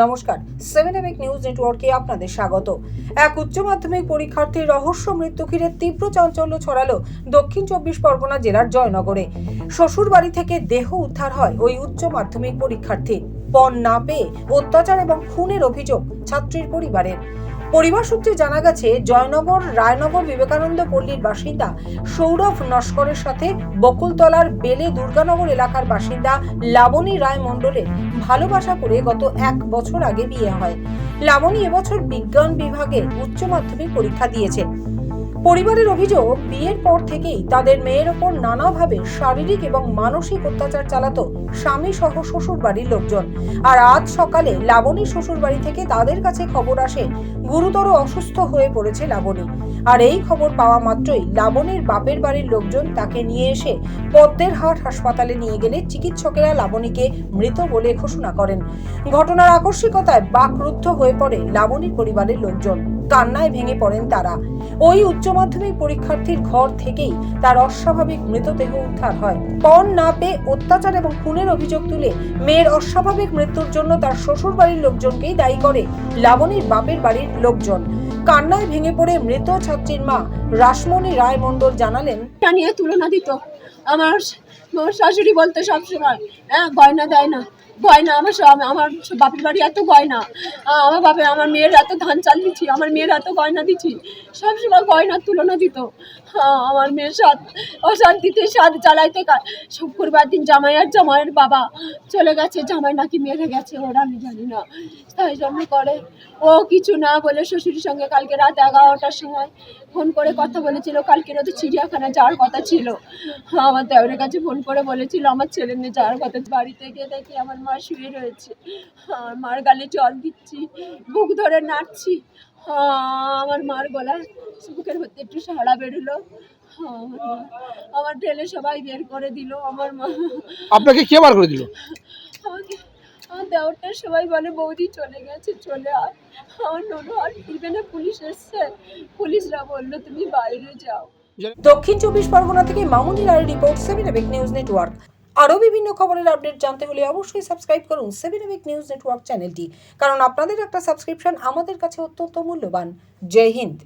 নমস্কার, 7 নিউজ নেটওয়ার্কে আপনাদের স্বাগত। এক উচ্চ মাধ্যমিক পরীক্ষার্থীর রহস্য মৃত্যু ঘিরে তীব্র চাঞ্চল্য ছড়ালো দক্ষিণ 24 পরগনা জেলার জয়নগরে। শ্বশুর বাড়ি থেকে দেহ উদ্ধার হয় ওই উচ্চ মাধ্যমিক পরীক্ষার্থী। পণ না পেয়ে অত্যাচার এবং খুনের অভিযোগ ছাত্রীর পরিবারের। পরিবার সূত্রে জানা গেছে, জয়নগর রায়নগর বিবেকানন্দ পল্লীর বাসিন্দা সৌরভ নস্করের সাথে বকুলতলার বেলে দুর্গানগর এলাকার বাসিন্দা লাবণী রায় মণ্ডলের ভালোবাসা করে গত 1 বছর আগে বিয়ে হয়। লাবণী এবছর বিজ্ঞান বিভাগে উচ্চ মাধ্যমিক পরীক্ষা দিয়েছে। পরিবারের অভিযোগ, বিয়ের পর থেকেই তাদের মেয়ের ওপর নানাভাবে শারীরিক এবং মানসিক অত্যাচার চালাতো স্বামী সহ শ্বশুর বাড়ির লোকজন। আর আজ সকালে লাবণীর শ্বশুর বাড়ি থেকে তাদের কাছে খবর আসে গুরুতর অসুস্থ হয়ে পড়েছে লাবণী। আর এই খবর পাওয়া মাত্রই লাবণীর বাপের বাড়ির লোকজন তাকে নিয়ে এসে পদ্মেরহাট হাসপাতালে নিয়ে গেলে চিকিৎসকেরা লাবণীকে মৃত বলে ঘোষণা করেন। ঘটনার আকস্মিকতায় বাকরুদ্ধ হয়ে পড়ে লাবণীর পরিবারের লোকজন। কান্নায় ভেঙে পড়েন তারা। ওই উচ্চ মাধ্যমিক পরীক্ষার্থীর ঘর থেকেই তার অস্বাভাবিক মৃতদেহ উদ্ধার হয়। পণ না পেয়ে অত্যাচার এবং খুনের অভিযোগ তুলে মেয়ের অস্বাভাবিক মৃত্যুর জন্য তার শ্বশুর বাড়ির লোকজনকেই দায়ী করে লাবণীর বাপের বাড়ির লোকজন। কান্নায় ভেঙে পড়ে মৃত ছাত্রীর মা রাসমণি রায় মণ্ডল জানালেন, নিয়ে তুলনা দিত। আমার শাশুড়ি বলতো সবসময়, গয়না দেয় না, গয়না আমার বাপের বাড়ি এত গয়না, আমার মেয়ের এত ধান চাল দিচ্ছি, আমার মেয়ের এত গয়না দিচ্ছি, সবসময় গয়নার তুলনা দিত। আমার মেয়ের অশান্তিতে সাথ চালাইতে শুক্রবার দিন জামাইয়ের বাবা চলে গেছে, জামাই নাকি মেরে গেছে, ওরা আমি জানি না। তাই জন্য করে ও কিছু না বলে শ্বশুরের সঙ্গে কালকে রাত 11টার সময় ফোন করে কথা বলেছিল। কালকে তো চিড়িয়াখানায় যাওয়ার কথা ছিল। আমার দেওরের কাছে ফোন করে বলেছিল আমার ছেলে মেয়ে যাওয়ার কথা। বাড়িতে গিয়ে দেখি আমার মা শুয়ে রয়েছে, আমার মার গালে জল দিচ্ছি, বুক ধরে নাচছি। আমার মার গলায় বুকের মধ্যে একটু সাড়া বেরোলো। আমার ঢেলে সবাই বের করে দিল। আমার মা আপনাকে কে বার করে দিল? আমাকে আমার দেওরটা সবাই বলে বৌদি চলে গেছে, চলে আয়। আমার ননু আর দিবে না, পুলিশ এসছে, পুলিশরা বললো তুমি বাইরে যাও। দক্ষিণ 24 পরগনা থেকে মামুনি রায়ের রিপোর্ট, 7 নিউজ নেটওয়ার্ক। আরও বিভিন্ন খবরের আপডেট জানতে হলে অবশ্যই সাবস্ক্রাইব করুন 7 নিউজ নেটওয়ার্ক চ্যানেলটি, কারণ আপনাদের একটা সাবস্ক্রিপশন আমাদের কাছে অত্যন্ত মূল্যবান। জয় হিন্দ।